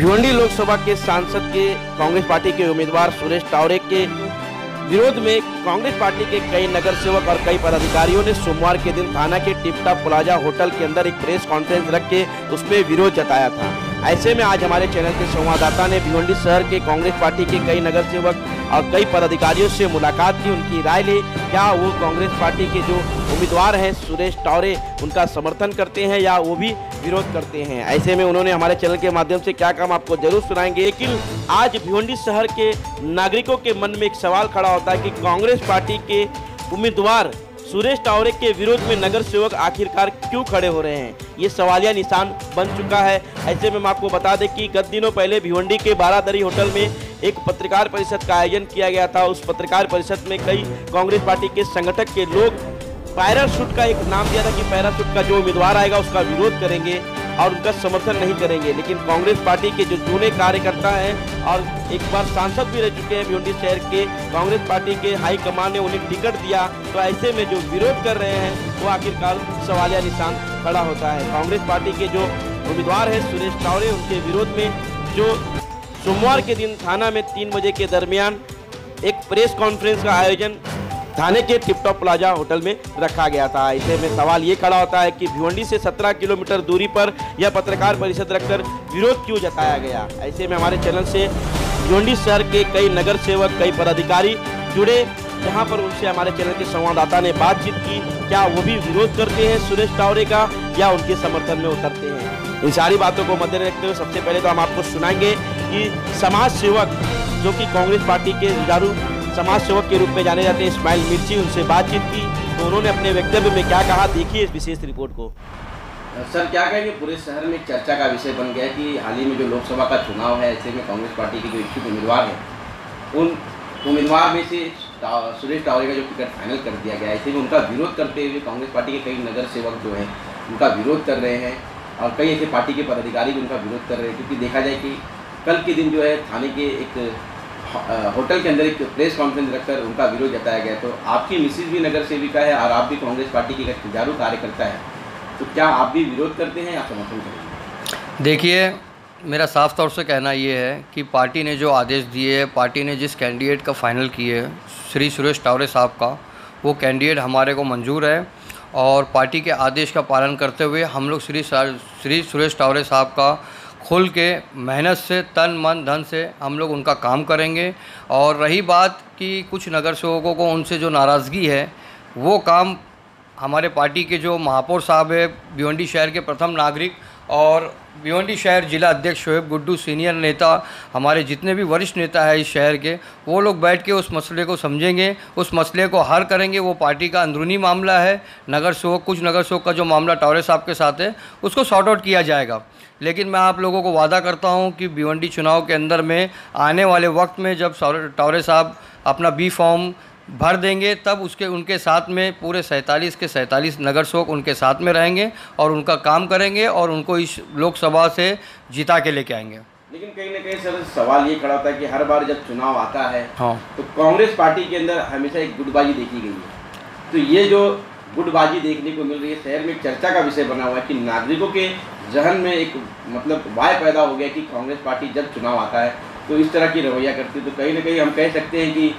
भिवंडी लोकसभा के सांसद के कांग्रेस पार्टी के उम्मीदवार सुरेश टावरे के विरोध में कांग्रेस पार्टी के कई नगर सेवक और कई पदाधिकारियों ने सोमवार के दिन थाना के टिपटॉप प्लाजा होटल के अंदर एक प्रेस कॉन्फ्रेंस रख के उसमें विरोध जताया था। ऐसे में आज हमारे चैनल के संवाददाता ने भिवंडी शहर के कांग्रेस पार्टी के कई नगर सेवक और कई पदाधिकारियों से मुलाकात की, उनकी राय ली। क्या वो कांग्रेस पार्टी के जो उम्मीदवार हैं सुरेश टावरे उनका समर्थन करते हैं या वो भी विरोध करते हैं। ऐसे में उन्होंने हमारे चैनल के माध्यम से क्या काम आपको जरूर सुनाएंगे। लेकिन आज भिवंडी शहर के नागरिकों के मन में एक सवाल खड़ा होता है कि कांग्रेस पार्टी के उम्मीदवार सुरेश टावरे के विरोध में नगर सेवक आखिरकार क्यों खड़े हो रहे हैं, ये सवालिया निशान बन चुका है। ऐसे में हम आपको बता दें कि गत दिनों पहले भिवंडी के बारादरी होटल में एक पत्रकार परिषद का आयोजन किया गया था। उस पत्रकार परिषद में कई कांग्रेस पार्टी के संगठक के लोग पैराशूट का एक नाम दिया था कि पैराशूट का जो उम्मीदवार आएगा उसका विरोध करेंगे और उनका समर्थन नहीं करेंगे। लेकिन कांग्रेस पार्टी के जो जूने कार्यकर्ता हैं और एक बार सांसद भी रह चुके हैं भिवंडी शहर के, कांग्रेस पार्टी के हाईकमान ने उन्हें टिकट दिया, तो ऐसे में जो विरोध कर रहे हैं वो आखिरकार सवालिया निशान खड़ा होता है। कांग्रेस पार्टी के जो उम्मीदवार हैं सुरेश टावरे, उनके विरोध में जो सोमवार के दिन थाना में 3 बजे के दरमियान एक प्रेस कॉन्फ्रेंस का आयोजन थाने के टिपटॉप प्लाजा होटल में रखा गया था। ऐसे में सवाल ये खड़ा होता है कि भिवंडी से 17 किलोमीटर दूरी पर यह पत्रकार परिषद रखकर विरोध क्यों जताया गया। ऐसे में हमारे चैनल से भिवंडी शहर के कई नगर सेवक, कई पदाधिकारी जुड़े, जहां पर उनसे हमारे चैनल के संवाददाता ने बातचीत की। क्या वो भी विरोध करते हैं सुरेश टावरे का या उनके समर्थन में उतरते हैं। इन सारी बातों को मद्देनजर रखते हुए सबसे पहले तो हम आपको सुनाएंगे कि समाज सेवक जो कि कांग्रेस पार्टी के जुझारू समाज सेवक के रूप में जाने जाते हैं इस्माइल मिर्ची, उनसे बातचीत की तो उन्होंने अपने वक्तव्य में क्या कहा, देखिए इस विशेष रिपोर्ट को। सर, क्या कहेंगे, पूरे शहर में चर्चा का विषय बन गया कि हाल ही में जो लोकसभा का चुनाव है, ऐसे में कांग्रेस पार्टी के जो इच्छुक उम्मीदवार हैं उन उम्मीदवार में से सुरेश टावरे का जो टिकट फाइनल कर दिया गया है, ऐसे में उनका विरोध करते हुए कांग्रेस पार्टी के कई नगर सेवक जो हैं उनका विरोध कर रहे हैं और कई ऐसे पार्टी के पदाधिकारी भी उनका विरोध कर रहे हैं। क्योंकि देखा जाए कि कल के दिन जो है थाने के एक होटल के अंदर एक प्रेस कॉन्फ्रेंस रखकर उनका विरोध जताया गया। तो आपकी मिसिज भी नगर सेविका है और आप भी कांग्रेस पार्टी के जुझारू कार्यकर्ता है, तो क्या आप भी विरोध करते हैं या समर्थन करेंगे? देखिए, मेरा साफ तौर से कहना ये है कि पार्टी ने जो आदेश दिए है, पार्टी ने जिस कैंडिडेट का फाइनल किए है श्री सुरेश टावरे साहब का, वो कैंडिडेट हमारे को मंजूर है और पार्टी के आदेश का पालन करते हुए हम लोग श्री सुरेश टावरे साहब का खुल के मेहनत से, तन मन धन से हम लोग उनका काम करेंगे। और रही बात कि कुछ नगर सेवकों को उनसे जो नाराज़गी है, वो काम हमारे पार्टी के जो महापौर साहब है, भिवंडी शहर के प्रथम नागरिक और भिवंडी शहर जिला अध्यक्ष शोएब गुड्डू, सीनियर नेता, हमारे जितने भी वरिष्ठ नेता है इस शहर के, वो लोग बैठ के उस मसले को समझेंगे, उस मसले को हल करेंगे। वो पार्टी का अंदरूनी मामला है। नगर सेवक, कुछ नगर सेवक का जो मामला टावरे साहब के साथ है उसको सॉर्ट आउट किया जाएगा। लेकिन मैं आप लोगों को वादा करता हूं कि भिवंडी चुनाव के अंदर में आने वाले वक्त में जब टावरे साहब अपना बी फॉर्म भर देंगे, तब उनके साथ में पूरे 47 के 47 नगर सेवक उनके साथ में रहेंगे और उनका काम करेंगे और उनको इस लोकसभा से जिता के लेके आएंगे। लेकिन कहीं ना कहीं सर सवाल ये खड़ा होता है कि हर बार जब चुनाव आता है, हाँ, तो कांग्रेस पार्टी के अंदर हमेशा एक गुटबाजी देखी गई है। तो ये जो गुटबाजी देखने को मिल रही है, शहर में एक चर्चा का विषय बना हुआ है कि नागरिकों के जहन में एक मतलब वाय पैदा हो गया कि कांग्रेस पार्टी जब चुनाव आता है तो इस तरह की रवैया करती है। तो कहीं ना कहीं हम कह सकते हैं कि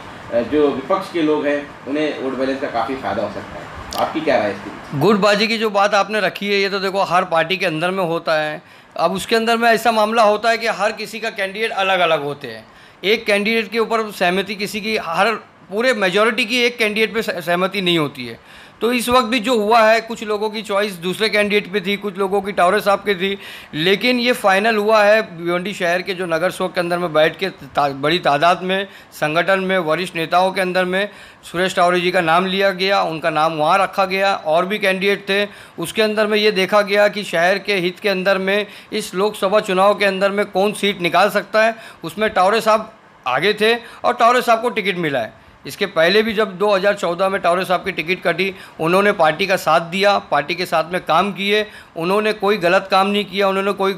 जो विपक्ष के लोग हैं उन्हें वोट बैलेंस का काफ़ी फायदा हो सकता है। तो आपकी क्या राय है इसकी? गुटबाजी की जो बात आपने रखी है, ये तो देखो हर पार्टी के अंदर में होता है। अब उसके अंदर में ऐसा मामला होता है कि हर किसी का कैंडिडेट अलग अलग होते हैं। एक कैंडिडेट के ऊपर सहमति किसी की, हर पूरे मेजॉरिटी की एक कैंडिडेट पे सहमति नहीं होती है। तो इस वक्त भी जो हुआ है, कुछ लोगों की चॉइस दूसरे कैंडिडेट पे थी, कुछ लोगों की टावरे साहब की थी, लेकिन ये फाइनल हुआ है भिवंडी शहर के जो नगर सेवक के अंदर में बैठ के बड़ी तादाद में संगठन में वरिष्ठ नेताओं के अंदर में सुरेश टावरे जी का नाम लिया गया, उनका नाम वहाँ रखा गया। और भी कैंडिडेट थे, उसके अंदर में ये देखा गया कि शहर के हित के अंदर में इस लोकसभा चुनाव के अंदर में कौन सीट निकाल सकता है। उसमें टावरे साहब आगे थे और टावरे साहब को टिकट मिला है। इसके पहले भी जब 2014 में टावरे साहब की टिकट कटी, उन्होंने पार्टी का साथ दिया, पार्टी के साथ में काम किए, उन्होंने कोई गलत काम नहीं किया, उन्होंने कोई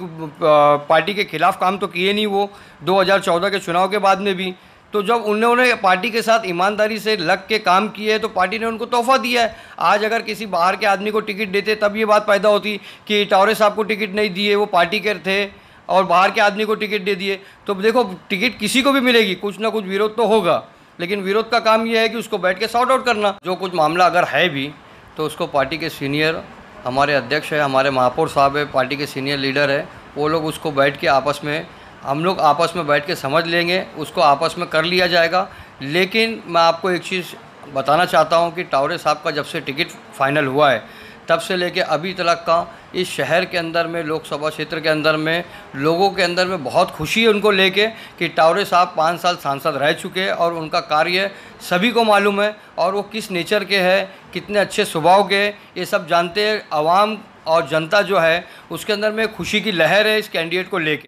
पार्टी के खिलाफ काम तो किए नहीं। वो 2014 के चुनाव के बाद में भी तो जब उन्होंने पार्टी के साथ ईमानदारी से लग के काम किए तो पार्टी ने उनको तोहफा दिया है। आज अगर किसी बाहर के आदमी को टिकट देते तब ये बात पैदा होती कि टावरे साहब को टिकट नहीं दिए, वो पार्टी के थे। और बाहर के आदमी को टिकट दे दिए। तो देखो टिकट किसी को भी मिलेगी, कुछ ना कुछ विरोध तो होगा, लेकिन विरोध का काम ये है कि उसको बैठ के सॉर्ट आउट करना। जो कुछ मामला अगर है भी तो उसको पार्टी के सीनियर, हमारे अध्यक्ष है, हमारे महापौर साहब है, पार्टी के सीनियर लीडर है, वो लोग उसको बैठ के आपस में, हम लोग आपस में बैठ के समझ लेंगे, उसको आपस में कर लिया जाएगा। लेकिन मैं आपको एक चीज़ बताना चाहता हूँ कि टावरे साहब का जब से टिकट फाइनल हुआ है तब से लेके अभी तक का इस शहर के अंदर में, लोकसभा क्षेत्र के अंदर में, लोगों के अंदर में बहुत खुशी है उनको लेके कि टावरे साहब 5 साल सांसद रह चुके हैं और उनका कार्य सभी को मालूम है और वो किस नेचर के हैं, कितने अच्छे स्वभाव के, ये सब जानते हैं। आवाम और जनता जो है उसके अंदर में खुशी की लहर है इस कैंडिडेट को लेके।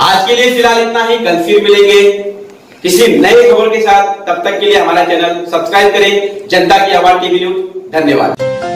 आज के लिए फिलहाल इतना ही, कल फिर मिलेंगे किसी नए खबर के साथ। तब तक के लिए हमारा चैनल सब्सक्राइब करें। जनता की आवाज टीवी न्यूज। धन्यवाद।